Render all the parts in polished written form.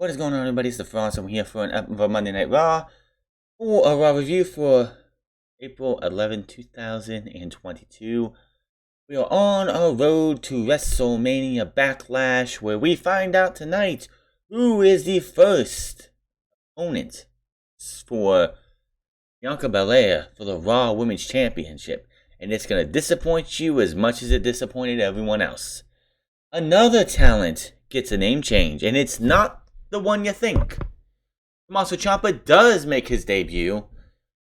What is going on, everybody? It's the Frost. I'm here for a Monday Night Raw. For a Raw review for April 11, 2022. We are on our road to WrestleMania Backlash, where we find out tonight who is the first opponent for Bianca Belair for the Raw Women's Championship. And it's going to disappoint you as much as it disappointed everyone else. Another talent gets a name change, and it's not the one you think. Tommaso Ciampa does make his debut,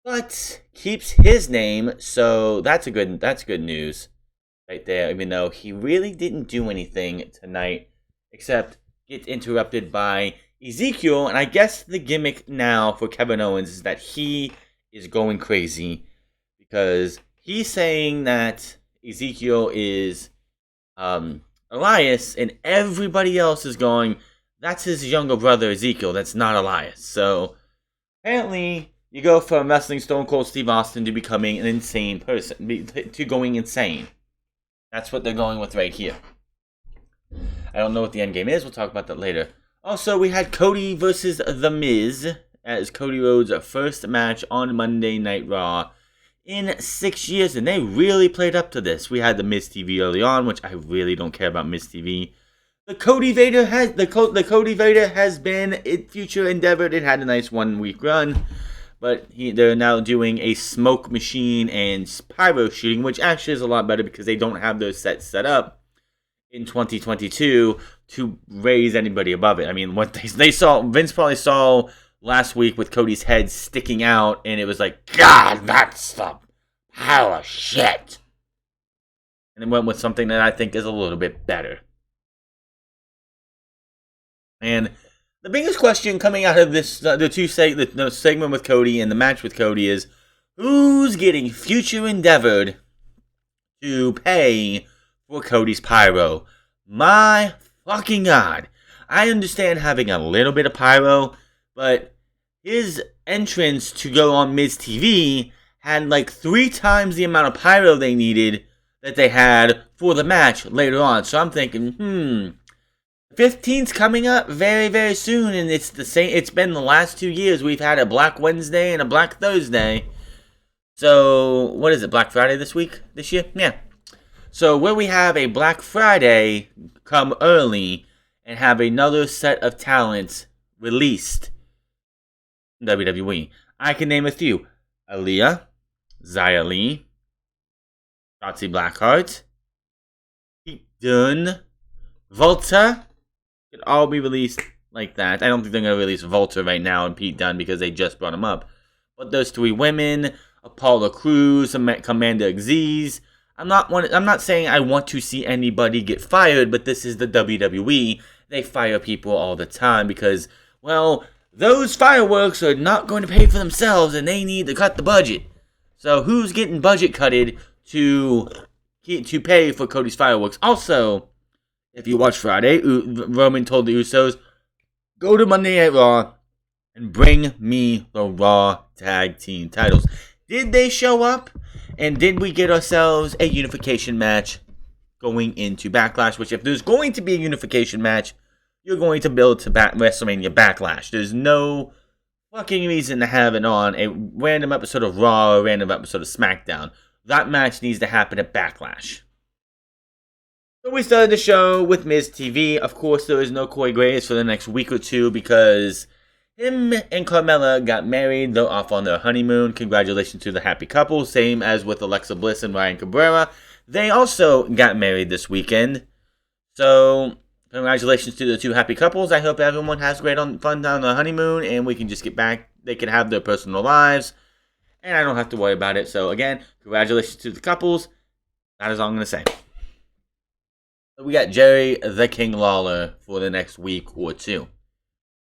but keeps his name, so that's good news right there, even though he really didn't do anything tonight except get interrupted by Ezekiel. And I guess the gimmick now for Kevin Owens is that he is going crazy because he's saying that Ezekiel is Elias, and everybody else is going, that's his younger brother Ezekiel, that's not Elias. So apparently you go from wrestling Stone Cold Steve Austin to becoming an insane person, to going insane. That's what they're going with right here. I don't know what the end game is, we'll talk about that later. Also, we had Cody versus The Miz as Cody Rhodes' first match on Monday Night Raw in 6 years, and they really played up to this. We had the Miz TV early on, which I really don't care about Miz TV. The Cody Vader has been a future endeavor. It had a nice 1 week run, but they're now doing a smoke machine and pyro shooting, which actually is a lot better because they don't have those sets set up in 2022 to raise anybody above it. I mean, what they saw, Vince probably saw last week with Cody's head sticking out, and it was like, God, that's the pile of shit. And it went with something that I think is a little bit better. And the biggest question coming out of this, the segment with Cody and the match with Cody is, who's getting future endeavored to pay for Cody's pyro? My fucking God. I understand having a little bit of pyro, but his entrance to go on Miz TV had like 3 times the amount of pyro they needed that they had for the match later on. So I'm thinking, 15's coming up very, very soon, and it's the same. It's been the last 2 years. We've had a Black Wednesday and a Black Thursday. So, what is it, Black Friday this year? Yeah. So, where we have a Black Friday come early and have another set of talents released in WWE. I can name a few. Aaliyah, Xia Li, Shotzi Blackheart, Pete Dunne, Volta. Could all be released like that. I don't think they're going to release Volta right now and Pete Dunne because they just brought him up. But those 3 women, Apollo Crews, Commander Aziz. I'm not saying I want to see anybody get fired, but this is the WWE. They fire people all the time because, well, those fireworks are not going to pay for themselves and they need to cut the budget. So who's getting budget cutted to pay for Cody's fireworks? Also, if you watch Friday, Roman told the Usos, go to Monday Night Raw and bring me the Raw Tag Team titles. Did they show up? And did we get ourselves a unification match going into Backlash? Which, if there's going to be a unification match, you're going to build to WrestleMania Backlash. There's no fucking reason to have it on a random episode of Raw or a random episode of SmackDown. That match needs to happen at Backlash. So we started the show with Miz TV. Of course, there is no Corey Graves for the next week or two because him and Carmella got married. They're off on their honeymoon. Congratulations to the happy couple. Same as with Alexa Bliss and Ryan Cabrera. They also got married this weekend. So, congratulations to the 2 happy couples. I hope everyone has great fun on their honeymoon and we can just get back. They can have their personal lives. And I don't have to worry about it. So, again, congratulations to the couples. That is all I'm going to say. We got Jerry the King Lawler for the next week or 2.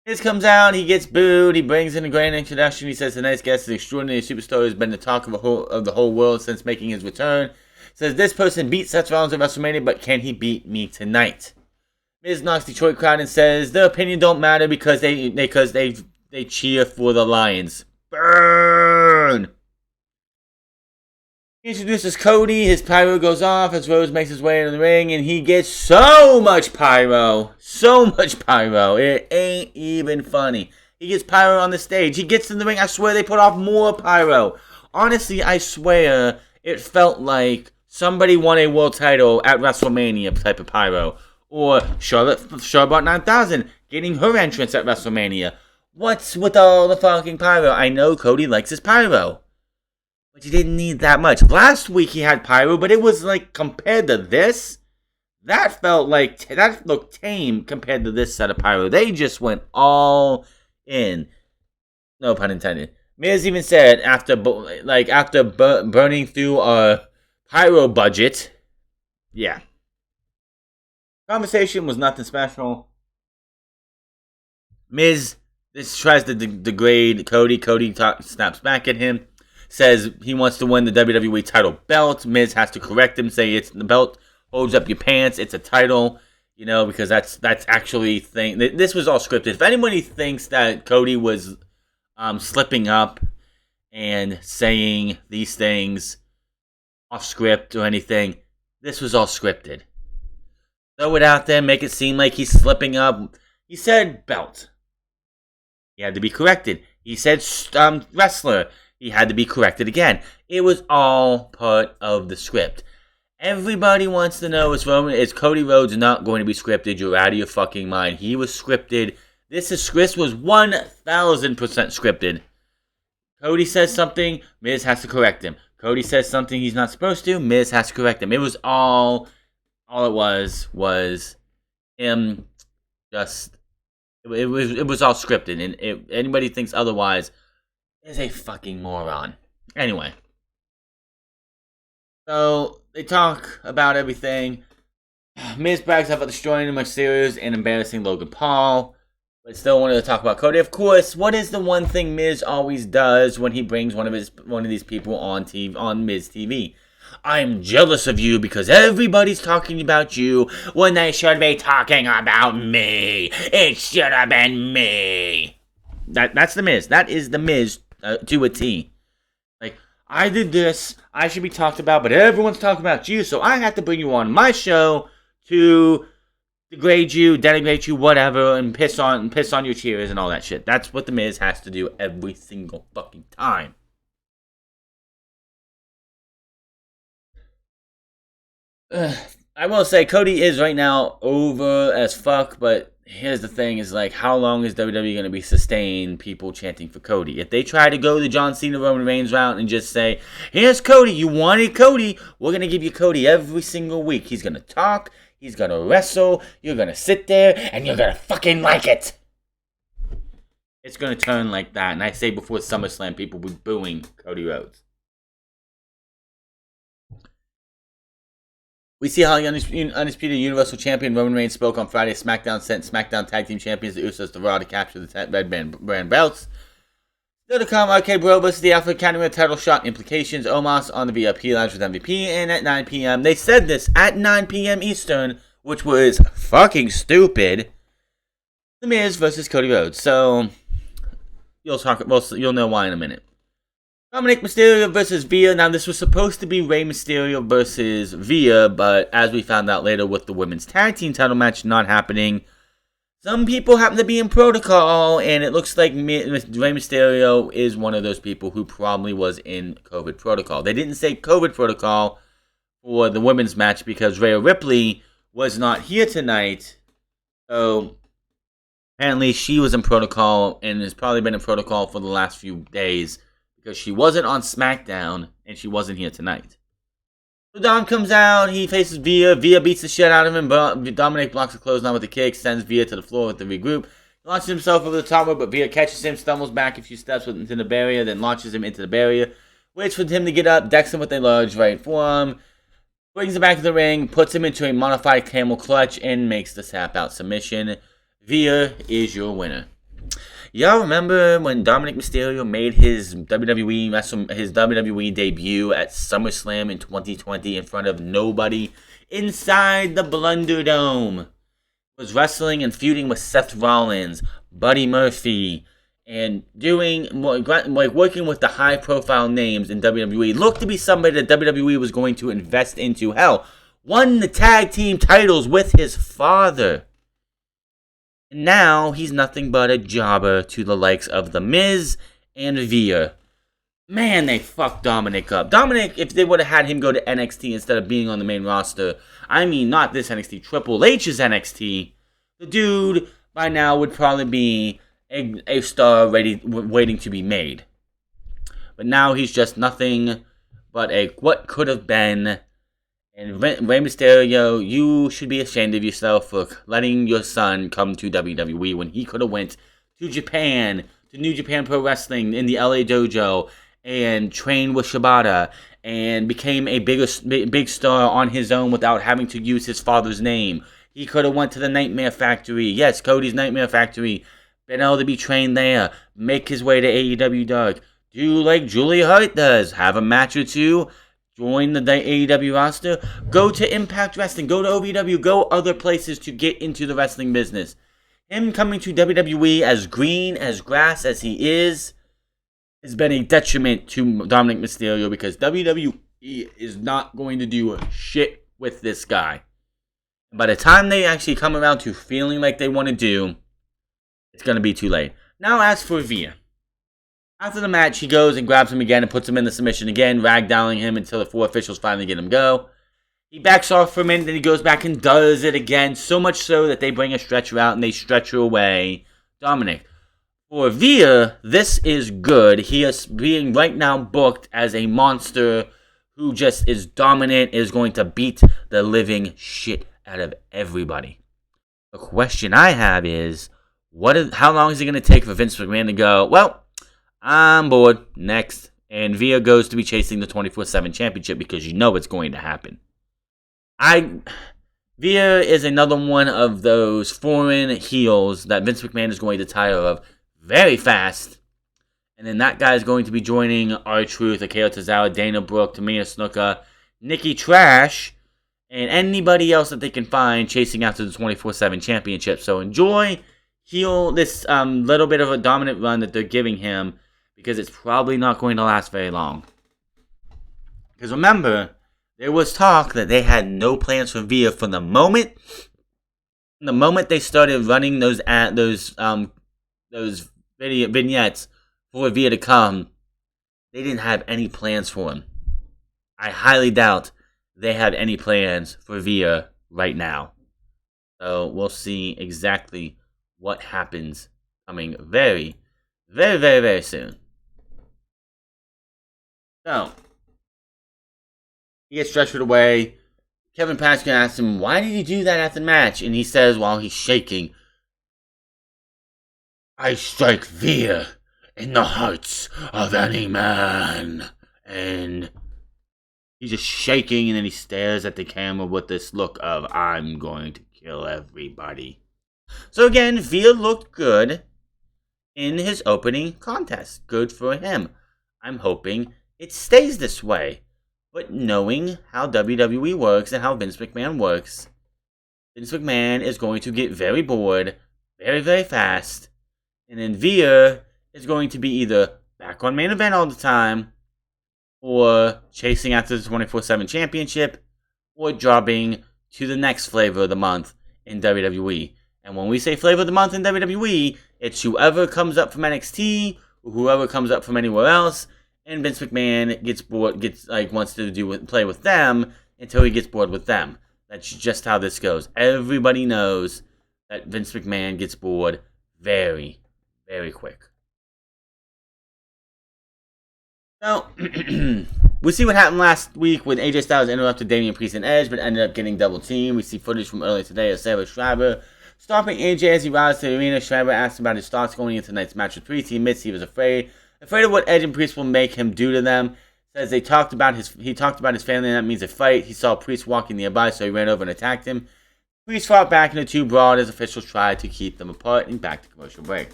Miz comes out, he gets booed, he brings in a grand introduction, he says tonight's guest is an extraordinary superstar who's been the talk of the whole world since making his return. Says this person beat Seth Rollins at WrestleMania, but can he beat me tonight? Miz knocks Detroit crowd and says their opinion don't matter because they cheer for the Lions. Burn! He introduces Cody, his pyro goes off as Rhodes makes his way into the ring, and he gets so much pyro. So much pyro. It ain't even funny. He gets pyro on the stage. He gets in the ring, I swear they put off more pyro. Honestly, I swear, it felt like somebody won a world title at WrestleMania type of pyro. Or Charlotte 9000 getting her entrance at WrestleMania. What's with all the fucking pyro? I know Cody likes his pyro. But you didn't need that much. Last week he had pyro, but it was like, compared to this, that felt like, that looked tame compared to this set of pyro. They just went all in. No pun intended. Miz even said, after burning through our pyro budget, yeah. Conversation was nothing special. Miz tries to degrade Cody. Cody snaps back at him. Says he wants to win the WWE title belt. Miz has to correct him, say it's the belt holds up your pants. It's a title, you know, because that's actually thing. This was all scripted. If anybody thinks that Cody was slipping up and saying these things off script or anything, this was all scripted. Throw it out there, make it seem like he's slipping up. He said belt. He had to be corrected. He said wrestler. He had to be corrected again. It was all part of the script. Everybody wants to know, is Cody Rhodes not going to be scripted? You're out of your fucking mind. He was scripted. This was 1,000% scripted. Cody says something, Miz has to correct him. Cody says something he's not supposed to, Miz has to correct him. It was all it was him just, it was all scripted. And if anybody thinks otherwise, is a fucking moron. Anyway. So, they talk about everything. Miz brags about destroying the Mysterios and embarrassing Logan Paul. But still wanted to talk about Cody. Of course, what is the one thing Miz always does when he brings one of these people on TV, on Miz TV? I'm jealous of you because everybody's talking about you when they should be talking about me. It should have been me. That's the Miz. That is the Miz to a T. Like, I did this, I should be talked about, but everyone's talking about you, so I have to bring you on my show to degrade you, denigrate you, whatever, and piss on your cheers and all that shit. That's what the Miz has to do every single fucking time. I will say, Cody is right now over as fuck, but here's the thing, is like, how long is WWE going to be sustained people chanting for Cody? If they try to go the John Cena Roman Reigns route and just say, here's Cody, you wanted Cody, we're going to give you Cody every single week. He's going to talk, he's going to wrestle, you're going to sit there, and you're going to fucking like it. It's going to turn like that, and I say before SummerSlam, people will be booing Cody Rhodes. We see how the Undisputed Universal Champion Roman Reigns spoke on Friday. SmackDown sent SmackDown Tag Team Champions the Usos to Raw to capture the red brand belts. Still to come, RK Bro versus the Alpha Academy title shot implications. Omos on the VIP Lounge with MVP. And at 9 p.m. They said this at 9 p.m. Eastern, which was fucking stupid. The Miz versus Cody Rhodes. So, you'll know why in a minute. Dominic Mysterio versus Via. Now, this was supposed to be Rey Mysterio versus Via, but as we found out later with the women's tag team title match not happening, some people happen to be in protocol, and it looks like Rey Mysterio is one of those people who probably was in COVID protocol. They didn't say COVID protocol for the women's match because Rhea Ripley was not here tonight, so apparently she was in protocol and has probably been in protocol for the last few days, because she wasn't on SmackDown, and she wasn't here tonight. So Dom comes out, he faces Via. Via beats the shit out of him, but Dominic blocks the clothesline with a kick, sends Via to the floor with the regroup. He launches himself over the top rope, but Via catches him, stumbles back a few steps into the barrier, then launches him into the barrier. Waits for him to get up, decks him with a large right forearm, brings him back to the ring, puts him into a modified camel clutch, and makes the tap out submission. Via is your winner. Y'all remember when Dominic Mysterio made his WWE debut at SummerSlam in 2020 in front of nobody inside the Blunderdome? Was wrestling and feuding with Seth Rollins, Buddy Murphy, and doing like working with the high profile names in WWE. Looked to be somebody that WWE was going to invest into. Hell, won the tag team titles with his father. And now he's nothing but a jobber to the likes of The Miz and Veer. Man, they fucked Dominic up. Dominic, if they would have had him go to NXT instead of being on the main roster, I mean, not this NXT, Triple H's NXT, the dude by now would probably be a star waiting to be made. But now he's just nothing but a what could have been. And Rey Mysterio, you should be ashamed of yourself for letting your son come to WWE when he could have went to Japan, to New Japan Pro Wrestling in the LA Dojo, and trained with Shibata, and became a big star on his own without having to use his father's name. He could have went to the Nightmare Factory, yes, Cody's Nightmare Factory, been able to be trained there, make his way to AEW Dark, do like Julia Hart does, have a match or two, join the AEW roster, go to Impact Wrestling, go to OVW, go other places to get into the wrestling business. Him coming to WWE as green as grass as he is has been a detriment to Dominic Mysterio because WWE is not going to do shit with this guy. By the time they actually come around to feeling like they want to do, it's going to be too late. Now as for Veer. After the match, he goes and grabs him again and puts him in the submission again, ragdolling him until the 4 officials finally get him go. He backs off for a minute, then he goes back and does it again, so much so that they bring a stretcher out and they stretcher away Dominic. For Veer, this is good. He is being right now booked as a monster who just is dominant, is going to beat the living shit out of everybody. The question I have is, how long is it going to take for Vince McMahon to go, well, I'm bored, next, and Veer goes to be chasing the 24/7 championship because you know it's going to happen. Veer is another one of those foreign heels that Vince McMahon is going to tire of very fast. And then that guy is going to be joining R-Truth, Akira Tozawa, Dana Brooke, Tamina Snuka, Nikki Trash, and anybody else that they can find chasing after the 24/7 championship. So enjoy this little bit of a dominant run that they're giving him because it's probably not going to last very long. Because remember, there was talk that they had no plans for Veer from the moment they started running those vignettes for Veer to come. They didn't have any plans for him. I highly doubt they have any plans for Veer right now. So we'll see exactly what happens coming very, very, very, very soon. So he gets stretchered away. Kevin Patchkin asks him, why did he do that after the match? And he says, while he's shaking, I strike Veer in the hearts of any man. And he's just shaking, and then he stares at the camera with this look of, I'm going to kill everybody. So again, Veer looked good in his opening contest. Good for him. I'm hoping it stays this way. But knowing how WWE works and how Vince McMahon works, Vince McMahon is going to get very bored very, very fast. And then Veer is going to be either back on main event all the time, or chasing after the 24/7 championship, or dropping to the next flavor of the month in WWE. And when we say flavor of the month in WWE, it's whoever comes up from NXT, or whoever comes up from anywhere else, and Vince McMahon gets bored, wants to play with them until he gets bored with them. That's just how this goes. Everybody knows that Vince McMahon gets bored very, very quick. So, we see what happened last week when AJ Styles interrupted Damian Priest and Edge, but ended up getting double teamed. We see footage from earlier today of Sarah Schreiber stopping AJ as he rides to the arena. Schreiber asked about his thoughts going into tonight's match with Priest. He admits he was afraid of what Edge and Priest will make him do to them. Says he talked about his family, and that means a fight. He saw Priest walking nearby, so he ran over and attacked him. Priest fought back, and the two brawled as officials tried to keep them apart. And back to commercial break.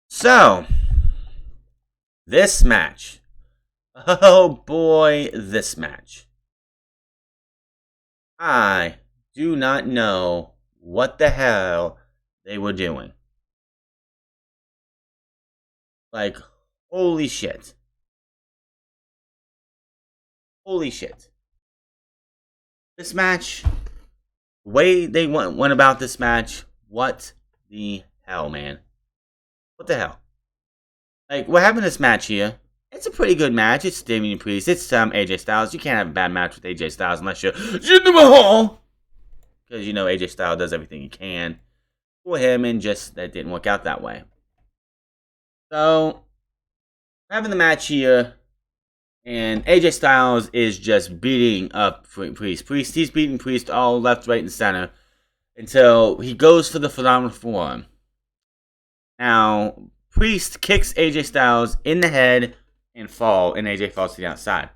So, this match. Oh boy, this match. I do not know what the hell they were doing. Like, holy shit. Holy shit. This match, the way they went about this match, what the hell, man? What the hell? Like, we're having this match here. It's a pretty good match. It's Damian Priest. It's AJ Styles. You can't have a bad match with AJ Styles unless you're Jinder Mahal. Because, you know, AJ Styles does everything he can for him, and just that didn't work out that way. So, having the match here, and AJ Styles is just beating up Priest. He's beating Priest all left, right, and center until he goes for the Phenomenal Forearm. Now, Priest kicks AJ Styles in the head and AJ falls to the outside.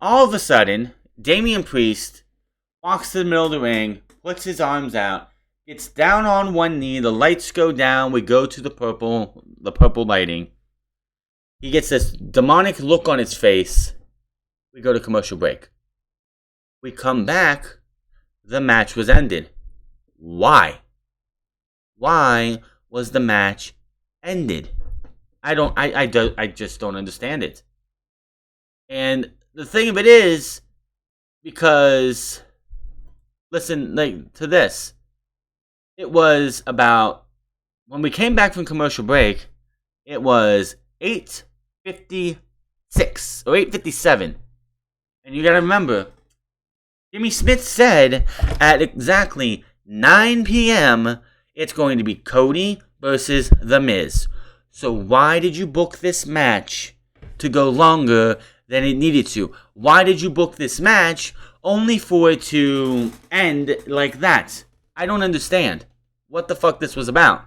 All of a sudden, Damian Priest walks to the middle of the ring, puts his arms out, gets down on one knee, the lights go down, we go to the purple lighting. He gets this demonic look on his face. We go to commercial break. We come back. The match was ended. Why? Why was the match ended? I just don't understand it. And the thing of it is, because, listen, like, to this. It was about, when we came back from commercial break, it was 8:56 or 8:57. And you gotta remember, Jimmy Smith said at exactly 9 p.m. it's going to be Cody versus The Miz. So why did you book this match to go longer than it needed to? Why did you book this match only for it to end like that? I don't understand what the fuck this was about.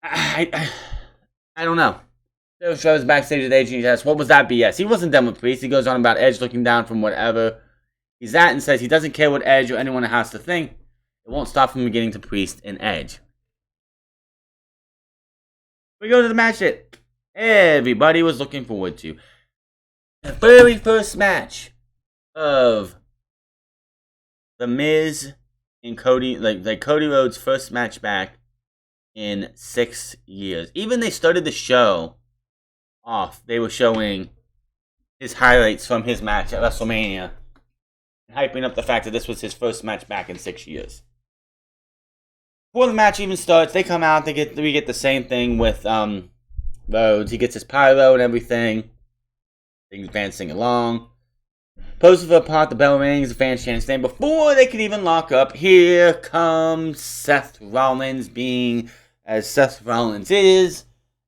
I don't know. Phil shows backstage with Edge and he asks, what was that BS? He wasn't done with Priest. He goes on about Edge looking down from whatever he's at and says he doesn't care what Edge or anyone has to think. It won't stop from getting to Priest and Edge. We go to the match that everybody was looking forward to. The very first match of The Miz and Cody, like Cody Rhodes' first match back in 6 years. Even they started the show off, they were showing his highlights from his match at WrestleMania, hyping up the fact that this was his first match back in 6 years. Before the match even starts, they come out, we get the same thing with Rhodes. He gets his pyro and everything. The fans sing along. Poses for a pot, the bell rings, the fans chant his name. Before they can even lock up, here comes Seth Rollins, being as Seth Rollins is.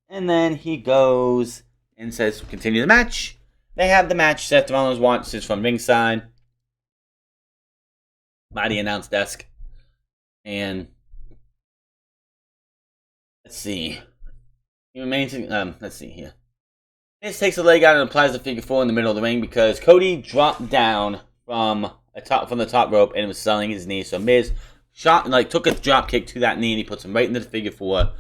And then he goes and says, continue the match. They have the match. Seth Rollins watches from ringside, by the announce desk. And let's see. He remains, let's see here. Miz takes a leg out and applies the figure 4 in the middle of the ring because Cody dropped down from the top rope and was selling his knee. So Miz took a drop kick to that knee and he puts him right into the figure 4.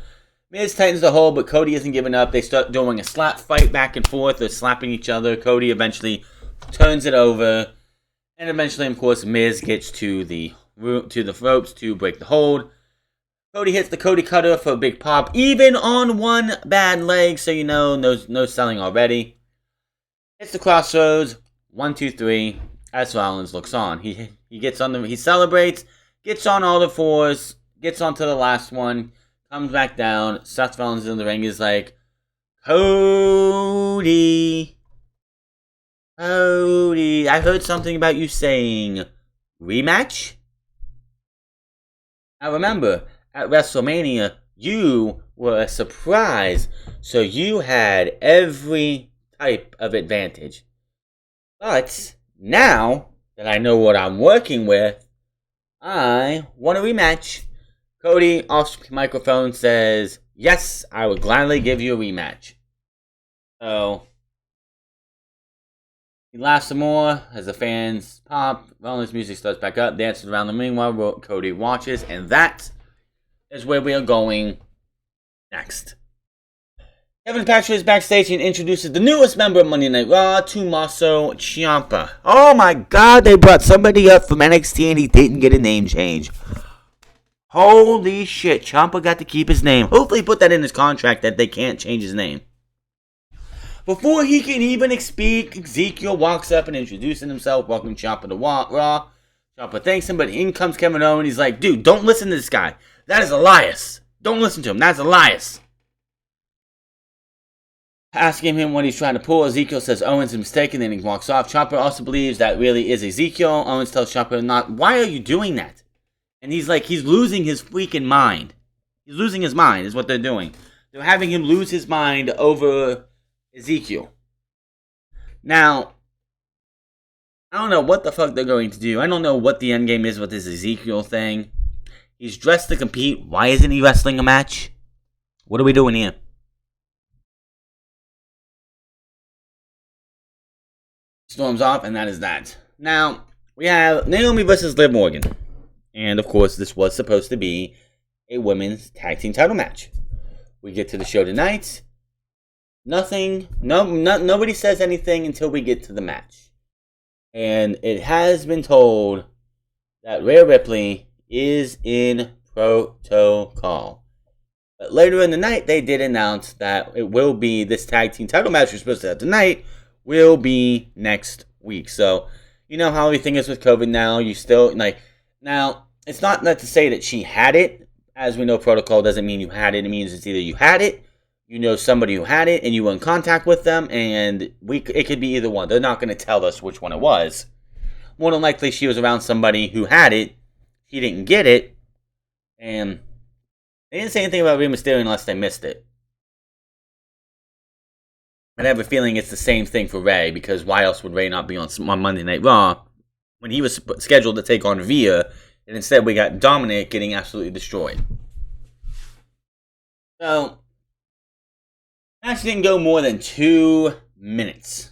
Miz tightens the hold, but Cody isn't giving up. They start doing a slap fight back and forth. They're slapping each other. Cody eventually turns it over, and eventually, of course, Miz gets to the ropes to break the hold. Cody hits the Cody Cutter for a big pop, even on one bad leg, so you know, no selling already. Hits the crossroads, 1, 2, 3, as Rollins looks on. He celebrates, gets on all the fours, gets onto the last one, comes back down. Seth Rollins in the ring is like, Cody, I heard something about you saying rematch? Now remember, at WrestleMania, you were a surprise, so you had every type of advantage. But now that I know what I'm working with, I want a rematch. Cody, off microphone, says, yes, I would gladly give you a rematch. So he laughs some more as the fans pop. Rollins' music starts back up, dances around the ring while Cody watches, and that is where we are going next. Kevin Patrick is backstage and introduces the newest member of Monday Night Raw, Tommaso Ciampa. Oh my god, they brought somebody up from NXT and he didn't get a name change. Holy shit, Ciampa got to keep his name. Hopefully put that in his contract that they can't change his name. Before he can even speak, Ezekiel walks up and introducing himself, welcoming Ciampa to Raw. Ciampa thanks him, but in comes Kevin Owens. He's like, dude, don't listen to this guy. That is Elias. Don't listen to him. That's Elias. Asking him what he's trying to pull, Ezekiel says Owens is mistaken, then he walks off. Ciampa also believes that really is Ezekiel. Owens tells Ciampa not, why are you doing that? And he's like, he's losing his freaking mind. He's losing his mind is what they're doing. They're having him lose his mind over Ezekiel. Now, I don't know what the fuck they're going to do. I don't know what the endgame is with this Ezekiel thing. He's dressed to compete. Why isn't he wrestling a match? What are we doing here? Storms off, and that is that. Now, we have Naomi versus Liv Morgan. And, of course, this was supposed to be a women's tag team title match. We get to the show tonight. Nobody says anything until we get to the match. And it has been told that Rhea Ripley is in protocol. But later in the night, they did announce that it will be this tag team title match we're supposed to have tonight will be next week. So, you know how everything is with COVID now. You still, now, it's not to say that she had it. As we know, protocol doesn't mean you had it. It means it's either you had it, you know somebody who had it, and you were in contact with them, and it could be either one. They're not going to tell us which one it was. More than likely, she was around somebody who had it. He didn't get it, and they didn't say anything about Rey Mysterio unless they missed it. I have a feeling it's the same thing for Rey, because why else would Rey not be on Monday Night Raw when he was scheduled to take on Veer, and instead we got Dominic getting absolutely destroyed. So, match didn't go more than 2 minutes.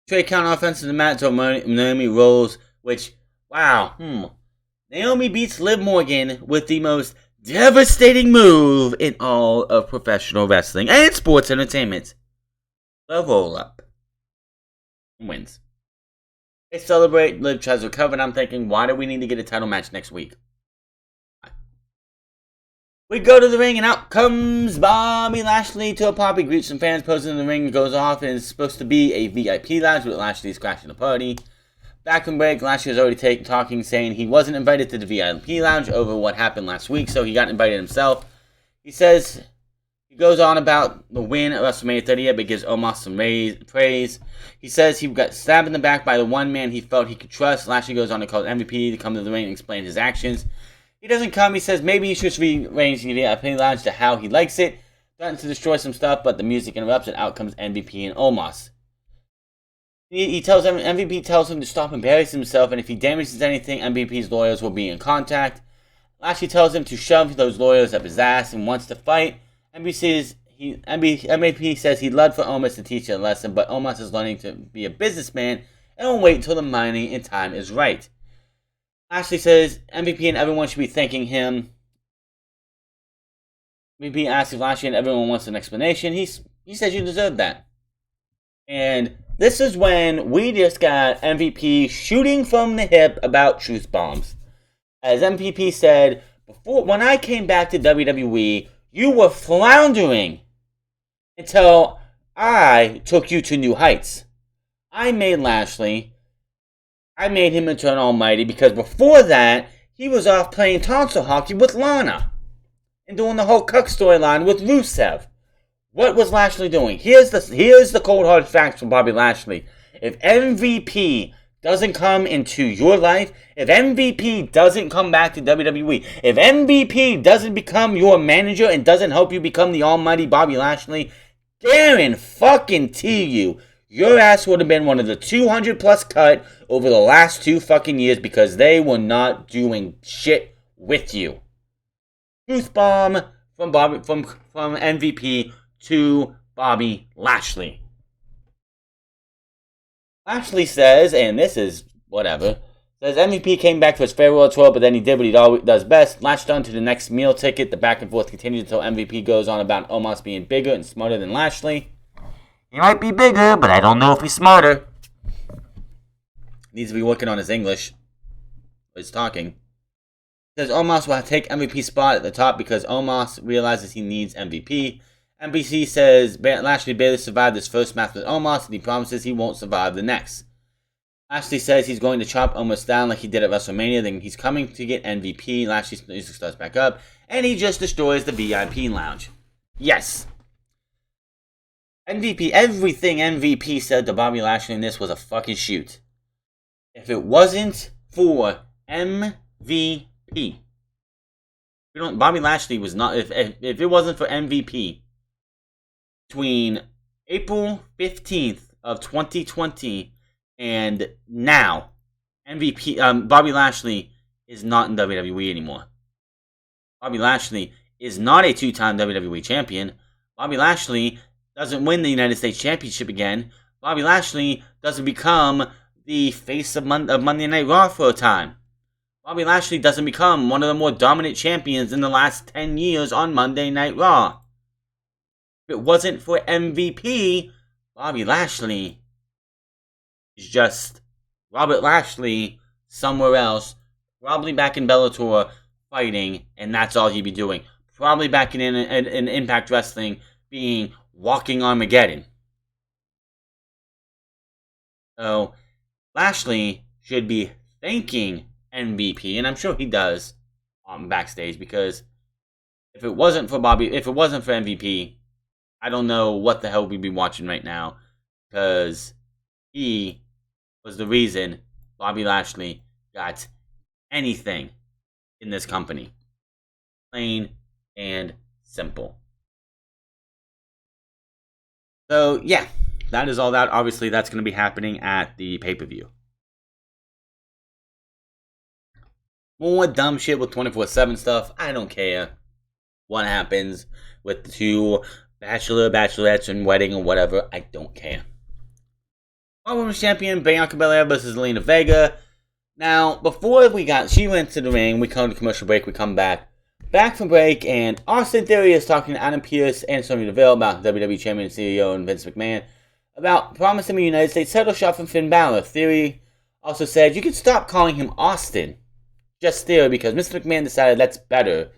Trey counter offense to the mat until Naomi rolls, which, wow, Naomi beats Liv Morgan with the most devastating move in all of professional wrestling and sports entertainment. The roll-up. Wins. They celebrate, Liv tries to recover, and I'm thinking, why do we need to get a title match next week? We go to the ring, and out comes Bobby Lashley to a pop. He greets some fans, posing in the ring, goes off, and it's supposed to be a VIP lounge, but Lashley's crashing the party. Back from break, Lashley was already talking, saying he wasn't invited to the VIP lounge over what happened last week, so he got invited himself. He says, he goes on about the win at WrestleMania 38, but gives Omos some praise. He says he got stabbed in the back by the one man he felt he could trust. Lashley goes on to call MVP to come to the ring and explain his actions. He doesn't come. He says maybe he should rearrange the VIP lounge to how he likes it. Threatens to destroy some stuff, but the music interrupts, and out comes MVP and Omos. He tells him, MVP tells him to stop embarrassing himself, and if he damages anything, MVP's lawyers will be in contact. Lashley tells him to shove those lawyers up his ass and wants to fight. MVP says he'd love for Omos to teach a lesson, but Omos is learning to be a businessman and will wait until the money and time is right. Lashley says MVP and everyone should be thanking him. MVP asks if Lashley and everyone wants an explanation. He says you deserve that. And this is when we just got MVP shooting from the hip about truth bombs. As MVP said, when I came back to WWE, you were floundering until I took you to new heights. I made Lashley. I made him turn almighty because before that, he was off playing tonsil hockey with Lana and doing the whole cuck storyline with Rusev. What was Lashley doing? Here's the cold hard facts from Bobby Lashley. If MVP doesn't come into your life, if MVP doesn't come back to WWE, if MVP doesn't become your manager and doesn't help you become the almighty Bobby Lashley, guarantee you, your ass would have been one of the 200 plus cut over the last 2 fucking years because they were not doing shit with you. Truth bomb from MVP to Bobby Lashley. Lashley says, and this is whatever, says MVP came back for his farewell tour, but then he did what he always does best, latched on to the next meal ticket. The back and forth continues until MVP goes on about Omos being bigger and smarter than Lashley. He might be bigger, but I don't know if he's smarter. Needs to be working on his English. He's talking. Says Omos will take MVP spot at the top because Omos realizes he needs MVP. NBC says Lashley barely survived his first match with Omos, and he promises he won't survive the next. Lashley says he's going to chop Omos down like he did at WrestleMania, then he's coming to get MVP. Lashley music starts back up, and he just destroys the VIP lounge. Yes. MVP, everything MVP said to Bobby Lashley in this was a fucking shoot. If it wasn't for MVP, Bobby Lashley was not. If it wasn't for MVP, between April 15th of 2020 and now, Bobby Lashley is not in WWE anymore. Bobby Lashley is not a two-time WWE champion. Bobby Lashley doesn't win the United States Championship again. Bobby Lashley doesn't become the face of Monday Night Raw for a time. Bobby Lashley doesn't become one of the more dominant champions in the last 10 years on Monday Night Raw. If it wasn't for MVP, Bobby Lashley is just Robert Lashley somewhere else, probably back in Bellator fighting, and that's all he'd be doing. Probably back in Impact Wrestling being Walking Armageddon. So, Lashley should be thanking MVP, and I'm sure he does backstage, because if it wasn't for MVP, I don't know what the hell we'd be watching right now, because he was the reason Bobby Lashley got anything in this company. Plain and simple. So, yeah, that is all that. Obviously, that's going to be happening at the pay-per-view. More dumb shit with 24/7 stuff. I don't care what happens with the two bachelorettes and wedding or whatever. I don't care. Raw Women's Champion Bianca Belair versus Zelina Vega. Now, before she went to the ring, we come to commercial break, we come back from break, and Austin Theory is talking to Adam Pearce and Sonya Deville about WWE Champion and CEO and Vince McMahon about promising a United States title shot from Finn Balor. Theory also said, you can stop calling him Austin, just Theory, because Mr. McMahon decided that's better,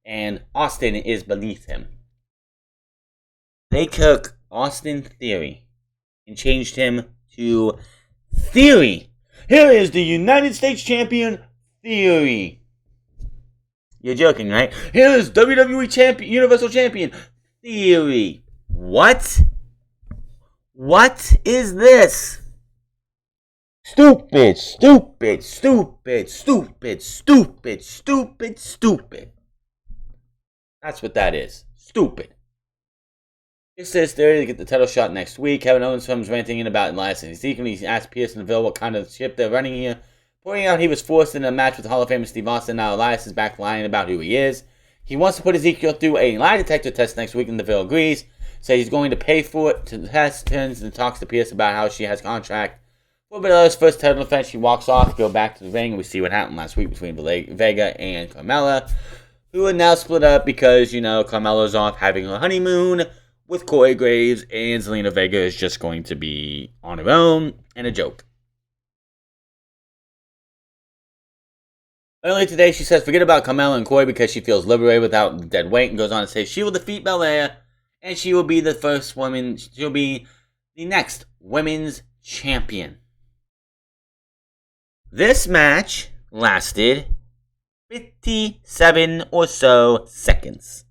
and Austin is beneath him. They took Austin Theory and changed him to Theory. Here is the United States Champion, Theory. You're joking, right? Here is WWE Champion, Universal Champion, Theory. What? What is this? Stupid, stupid, stupid, stupid, stupid, stupid, stupid. That's what that is. Stupid. It says Theory to get the title shot next week. Kevin Owens comes ranting in about Elias and Ezekiel. He asked Pearce and Deville what kind of ship they're running here, pointing out he was forced into a match with Hall of Famer Steve Austin. Now Elias is back lying about who he is. He wants to put Ezekiel through a lie detector test next week, and Deville agrees. Says he's going to pay for it to the test. Turns and talks to Pearce about how she has contract for Belair's first title defense. She walks off, go back to the ring, and we see what happened last week between Vega and Carmella, who are now split up because, Carmella's off having her honeymoon with Corey Graves, and Zelina Vega is just going to be on her own and a joke. Earlier today, she says forget about Carmella and Corey because she feels liberated without dead weight, and goes on to say she will defeat Belair, and she will be the first woman, she'll be the next women's champion. This match lasted 57 or so seconds.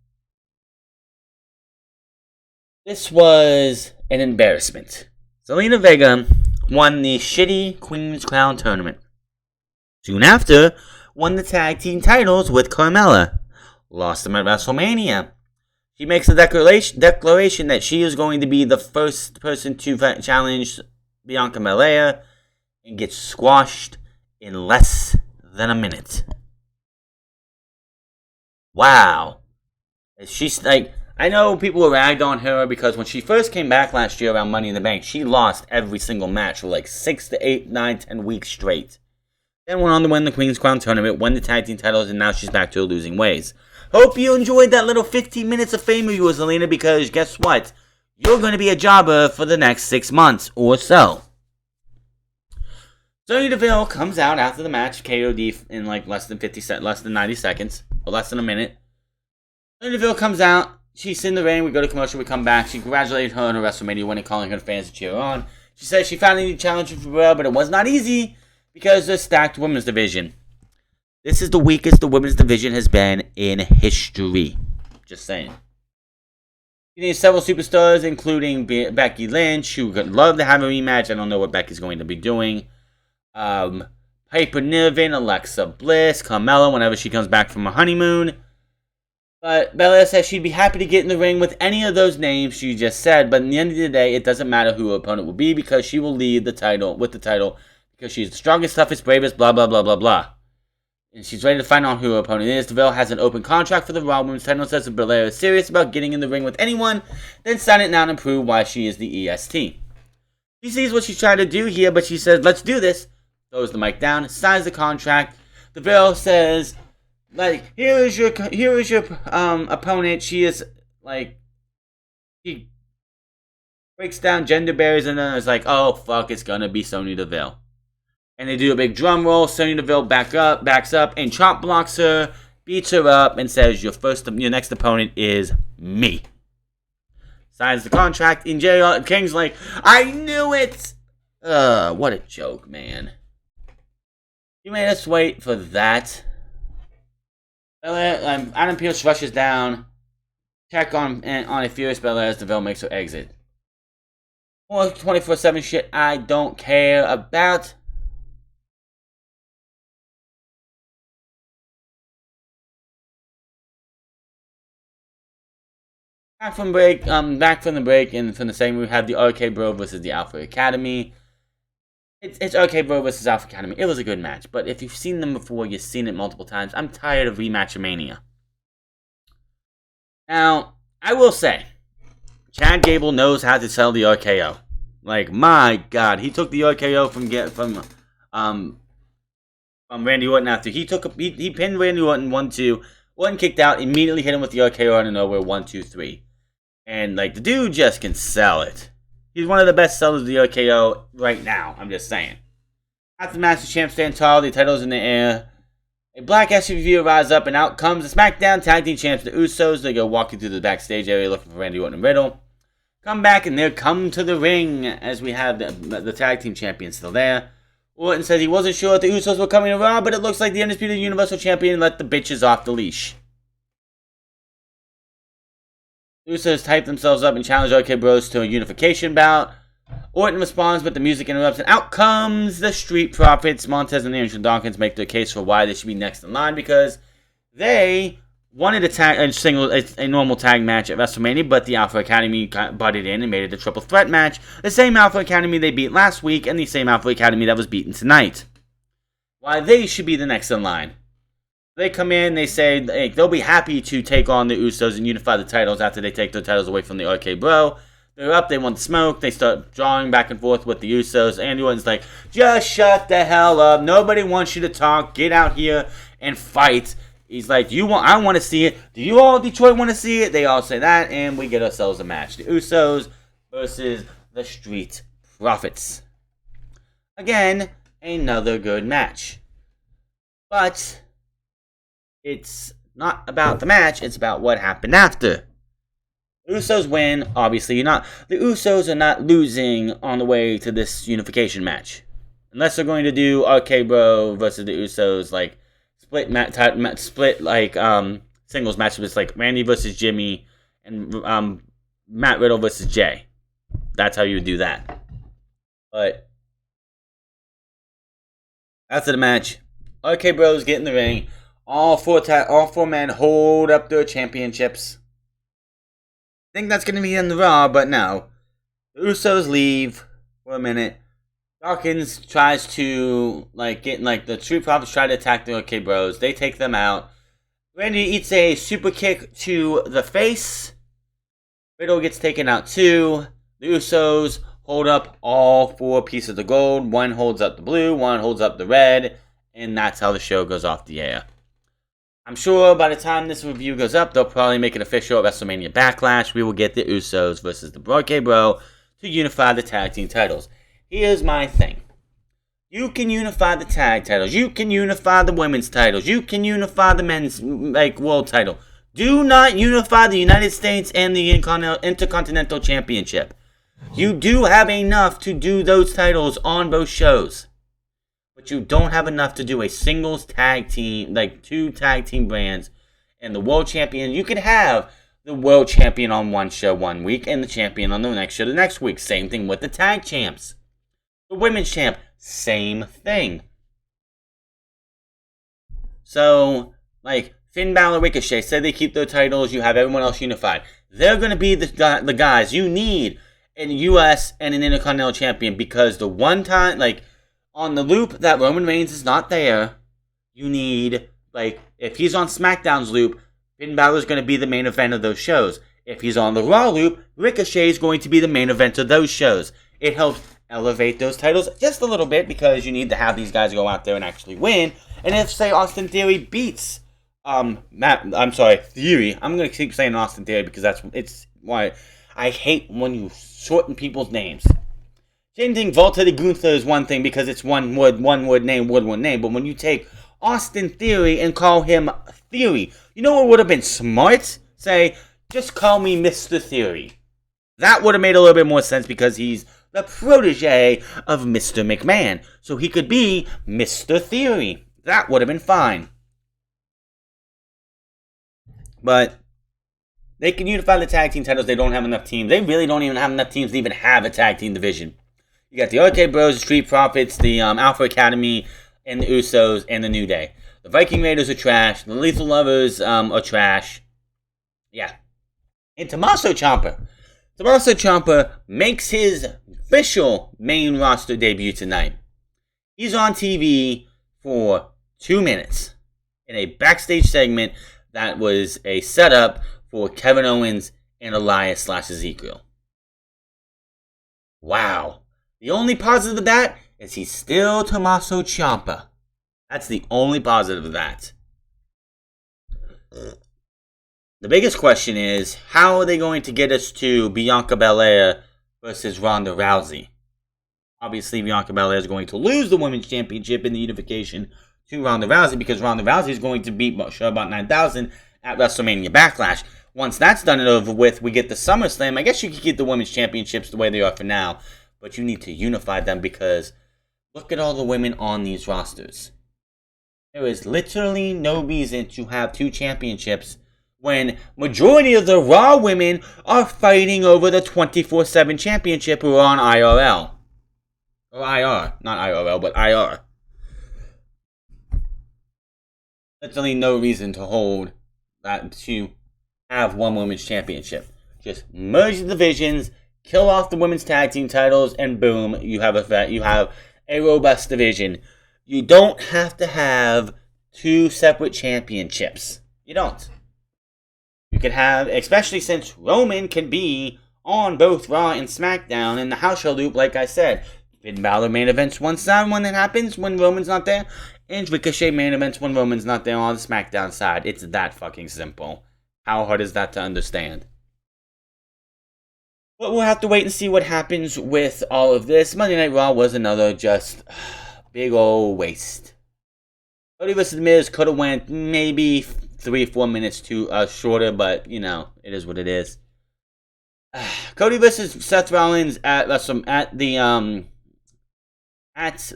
This was an embarrassment. Zelina Vega won the shitty Queen's Crown tournament. Soon after, won the tag team titles with Carmella. Lost them at WrestleMania. She makes a declaration that she is going to be the first person to challenge Bianca Belair, and gets squashed in less than a minute. Wow. She's like, I know people ragged on her because when she first came back last year around Money in the Bank, she lost every single match for like 6 to 8, 9, 10 weeks straight. Then went on to win the Queen's Crown tournament, won the tag team titles, and now she's back to her losing ways. Hope you enjoyed that little 15 minutes of fame of yours, Zelina, because guess what? You're going to be a jobber for the next 6 months or so. Sonya Deville comes out after the match, KOD in like less than 90 seconds, or less than a minute. Sonya Deville comes out. She's in the ring. We go to commercial. We come back. She congratulated her on her WrestleMania win and calling her fans to cheer on. She says she found a new challenge for her, but it was not easy because of the stacked women's division. This is the weakest the women's division has been in history. Just saying. You need several superstars, including Becky Lynch, who would love to have a rematch. I don't know what Becky's going to be doing. Piper Niven, Alexa Bliss, Carmella, whenever she comes back from her honeymoon. But Belair says she'd be happy to get in the ring with any of those names she just said, but at the end of the day, it doesn't matter who her opponent will be because she will lead the title with the title because she's the strongest, toughest, bravest, blah, blah, blah, blah, blah. And she's ready to find out who her opponent is. Deville has an open contract for the Raw Women's title, says that Belair is serious about getting in the ring with anyone, then sign it now and prove why she is the EST. She sees what she's trying to do here, but she says, let's do this. Throws the mic down, signs the contract. Deville says, like, here is your opponent. She is, like, she breaks down gender barriers, and then it's like, oh, fuck, it's gonna be Sonya Deville. And they do a big drum roll. Sonya Deville backs up, and chop blocks her, beats her up, and says, your next opponent is me. Signs the contract, and JR King's like, I knew it! What a joke, man. You made us wait for that. Adam Pearce rushes down. Check on a furious Belair as Deville makes her exit. More 24/7 shit I don't care about. Back from the break, and from the segment we have the RK Bro versus the Alpha Academy. It's RK Bro versus Alpha Academy. It was a good match, but if you've seen them before, you've seen it multiple times. I'm tired of rematch-mania. Now, I will say, Chad Gable knows how to sell the RKO. Like, my God, he took the RKO from Randy Orton after he pinned Randy Orton 1-2. Orton kicked out, immediately hit him with the RKO out of nowhere 1-2-3, and like the dude just can sell it. He's one of the best sellers of the RKO right now. I'm just saying. After the match, the champs stand tall. The title's in the air. A black SUV rises up, and out comes the SmackDown Tag Team Champs, the Usos. They go walking through the backstage area looking for Randy Orton and Riddle. Come back, and they're come to the ring as we have the Tag Team Champions still there. Orton says he wasn't sure if the Usos were coming to Raw, but it looks like the Undisputed Universal Champion let the bitches off the leash. The Usos type themselves up and challenge RK Bros to a unification bout. Orton responds, but the music interrupts, and out comes the Street Profits. Montez and the Ancient Dawkins make their case for why they should be next in line, because they wanted a normal tag match at WrestleMania, but the Alpha Academy butted in and made it a triple threat match. The same Alpha Academy they beat last week, and the same Alpha Academy that was beaten tonight. Why they should be the next in line. They come in, they say they'll be happy to take on the Usos and unify the titles after they take their titles away from the RK Bro. They're up, they want smoke, they start drawing back and forth with the Usos. Andy Orton's like, just shut the hell up, nobody wants you to talk, get out here and fight. He's like, I want to see it. Do you all Detroit want to see it? They all say that, and we get ourselves a match. The Usos versus the Street Profits. Again, another good match. But it's not about the match, it's about what happened after. The Usos win, obviously not. The Usos are not losing on the way to this unification match. Unless they're going to do RK Bro versus the Usos, like, singles matches, like Randy versus Jimmy and Matt Riddle versus Jay. That's how you would do that. But after the match, RK Bros get in the ring. All four men hold up their championships. I think that's going to be in the Raw, but no. The Usos leave for a minute. Dawkins tries to, the Street Profits try to attack the RK Bros. They take them out. Randy eats a super kick to the face. Riddle gets taken out too. The Usos hold up all four pieces of gold. One holds up the blue, one holds up the red, and that's how the show goes off the air. I'm sure by the time this review goes up, they'll probably make it official at WrestleMania Backlash. We will get the Usos versus the RK Bro to unify the tag team titles. Here's my thing. You can unify the tag titles. You can unify the women's titles. You can unify the men's world title. Do not unify the United States and the Intercontinental Championship. You do have enough to do those titles on both shows. But you don't have enough to do a singles tag team, 2 tag team brands. And the world champion, you could have the world champion on one show one week and the champion on the next show the next week. Same thing with the tag champs. The women's champ, same thing. So, Finn Balor, Ricochet, say they keep their titles, you have everyone else unified. They're going to be the guys you need in the U.S. and an Intercontinental Champion, because the one time, on the loop that Roman Reigns is not there, you need, if he's on SmackDown's loop, Finn Balor is going to be the main event of those shows. If he's on the Raw loop, Ricochet is going to be the main event of those shows. It helps elevate those titles just a little bit, because you need to have these guys go out there and actually win. And if, say, Austin Theory beats Theory. I'm going to keep saying Austin Theory because it's why I hate when you shorten people's names. Changing Volta to Gunther is one thing because it's one word name. But when you take Austin Theory and call him Theory, you know what would have been smart? Say, just call me Mr. Theory. That would have made a little bit more sense because he's the protege of Mr. McMahon. So he could be Mr. Theory. That would have been fine. But they can unify the tag team titles. They don't have enough teams. They really don't even have enough teams to even have a tag team division. You got the RK Bros, the Street Profits, the Alpha Academy, and the Usos, and the New Day. The Viking Raiders are trash. The Lethal Lovers are trash. Yeah. And Tommaso Ciampa. Tommaso Ciampa makes his official main roster debut tonight. He's on TV for 2 minutes in a backstage segment that was a setup for Kevin Owens and Elias/Ezekiel. Wow. The only positive of that is he's still Tommaso Ciampa. That's the only positive of that. The biggest question is, how are they going to get us to Bianca Belair versus Ronda Rousey? Obviously, Bianca Belair is going to lose the Women's Championship in the unification to Ronda Rousey because Ronda Rousey is going to beat Charlotte 9000 at WrestleMania Backlash. Once that's done and over with, we get the SummerSlam. I guess you could keep the Women's Championships the way they are for now, but you need to unify them because look at all the women on these rosters. There is literally no reason to have 2 championships when majority of the Raw women are fighting over the 24/7 championship who are on IRL. Or IR. Not IRL, but IR. Literally no reason to hold that, to have one women's championship. Just merge the divisions, kill off the women's tag team titles, and boom, you have a robust division. You don't have to have 2 separate championships. You don't. You could have, especially since Roman can be on both Raw and SmackDown in the house show loop, like I said. Finn Balor main events one side when that happens, when Roman's not there, and Ricochet main events when Roman's not there on the SmackDown side. It's that fucking simple. How hard is that to understand? But we'll have to wait and see what happens with all of this. Monday Night Raw was another just big old waste. Cody vs. Miz could have went maybe 3 or 4 minutes too shorter, but you know, it is what it is. Cody versus Seth Rollins at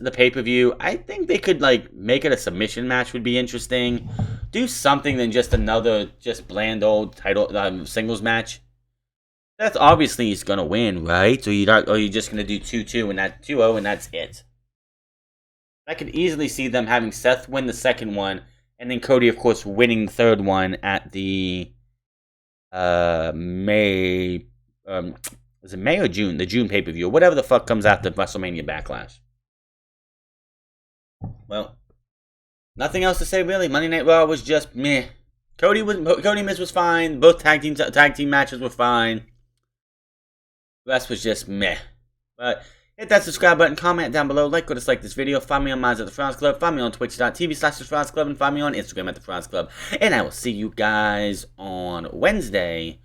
the pay-per-view. I think they could make it a submission match. Would be interesting. Do something than just another bland old title singles match. Seth obviously is gonna win, right? Or you're just gonna do 2-2 and that 2-0 and that's it. I could easily see them having Seth win the second one, and then Cody, of course, winning the third one at the May. Is it May or June? The June pay-per-view, whatever the fuck comes after WrestleMania Backlash. Well, nothing else to say really. Monday Night Raw was just meh. Cody Miz was fine. Both tag team matches were fine. The rest was just meh. But hit that subscribe button, comment down below, like or dislike this video. Find me on Minds at the Frowns Club. Find me on twitch.tv/thefrowns Club, and find me on Instagram at the Frowns Club. And I will see you guys on Wednesday,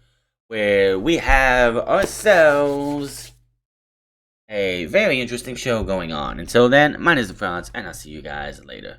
where we have ourselves a very interesting show going on. Until then, my name is Franz, and I'll see you guys later.